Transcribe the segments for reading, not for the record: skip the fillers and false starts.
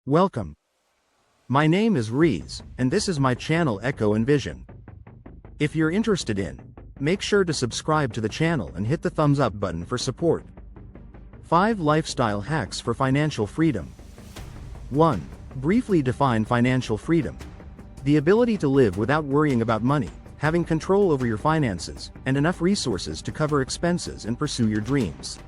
Welcome. My name is Reaz, and this is my channel Echo Envision. If you're interested in, make sure to subscribe to the channel and hit the thumbs up button for support. 5 Lifestyle Hacks for Financial Freedom. 1. Briefly define financial freedom. The ability to live without worrying about money, having control over your finances, and enough resources to cover expenses and pursue your dreams.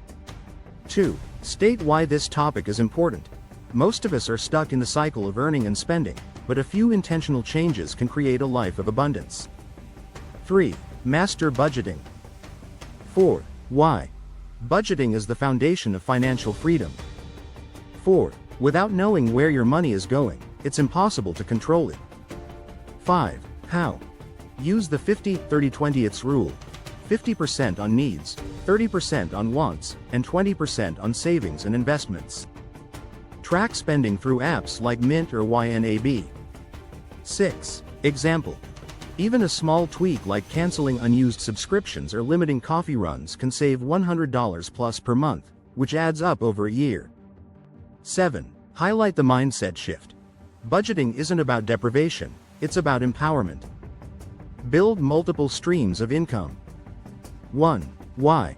2. State why this topic is important. Most of us are stuck in the cycle of earning and spending, but a few intentional changes can create a life of abundance. 3. Master budgeting. 4. Why? Budgeting is the foundation of financial freedom. 4. Without knowing where your money is going, it's impossible to control it. 5. How? Use the 50-30-20 rule. 50% on needs, 30% on wants, and 20% on savings and investments. Track spending through apps like Mint or YNAB. 6. Example. Even a small tweak like canceling unused subscriptions or limiting coffee runs can save $100 plus per month, which adds up over a year. 7. Highlight the mindset shift. Budgeting isn't about deprivation, it's about empowerment. Build multiple streams of income. 1. Why?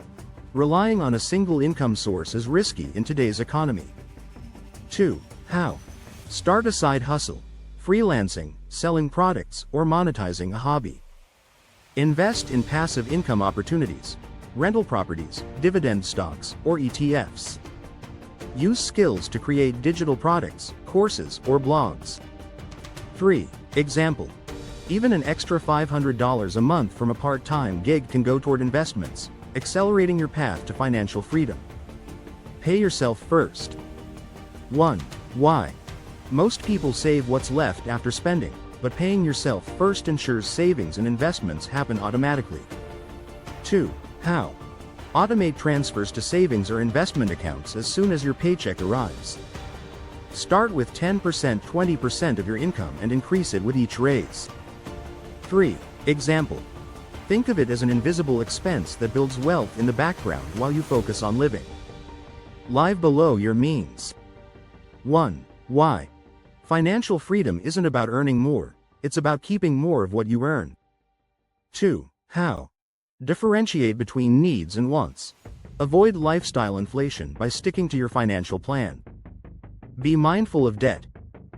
Relying on a single income source is risky in today's economy. 2. How? Start a side hustle, freelancing, selling products, or monetizing a hobby. Invest in passive income opportunities, rental properties, dividend stocks, or ETFs. Use skills to create digital products, courses, or blogs. 3. Example. Even an extra $500 a month from a part-time gig can go toward investments, accelerating your path to financial freedom. Pay yourself first. 1. Why? Most people save what's left after spending, but paying yourself first ensures savings and investments happen automatically. 2. How? Automate transfers to savings or investment accounts as soon as your paycheck arrives. Start with 10%, 20% of your income and increase it with each raise. 3. Example. Think of it as an invisible expense that builds wealth in the background while you focus on living. Live below your means. 1. Why? Financial freedom isn't about earning more, it's about keeping more of what you earn. 2. How? Differentiate between needs and wants. Avoid lifestyle inflation by sticking to your financial plan. Be mindful of debt.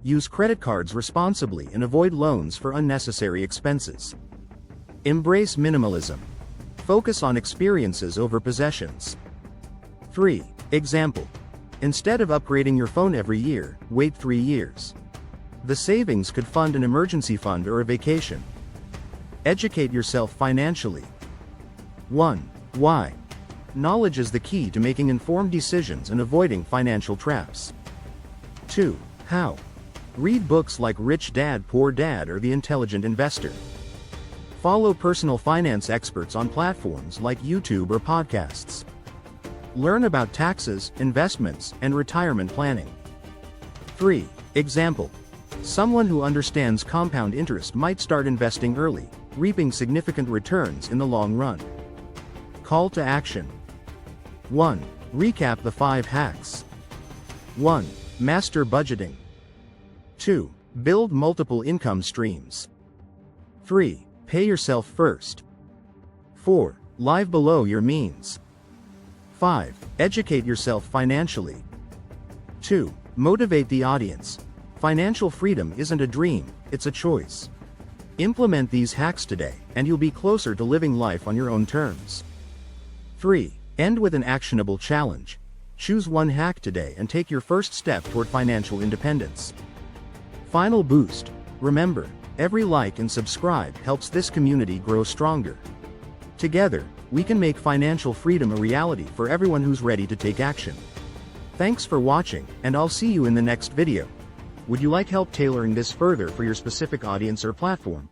Use credit cards responsibly and avoid loans for unnecessary expenses. Embrace minimalism. Focus on experiences over possessions. 3. Example. Instead of upgrading your phone every year, wait 3 years. The savings could fund an emergency fund or a vacation. Educate yourself financially. 1. Why? Knowledge is the key to making informed decisions and avoiding financial traps. 2. How? Read books like Rich Dad, Poor Dad or The Intelligent Investor. Follow personal finance experts on platforms like YouTube or podcasts. Learn about taxes, investments, and retirement planning. 3. Example. Someone who understands compound interest might start investing early, reaping significant returns in the long run. Call to action. 1. Recap the 5 hacks. 1. Master budgeting. 2. Build multiple income streams. 3. Pay yourself first. 4. Live below your means. 5. Educate yourself financially. 2. Motivate the audience. Financial freedom isn't a dream, it's a choice. Implement these hacks today, and you'll be closer to living life on your own terms. 3. End with an actionable challenge. Choose one hack today and take your first step toward financial independence. Final boost. Remember, every like and subscribe helps this community grow stronger. Together, we can make financial freedom a reality for everyone who's ready to take action. Thanks for watching, and I'll see you in the next video. Would you like help tailoring this further for your specific audience or platform?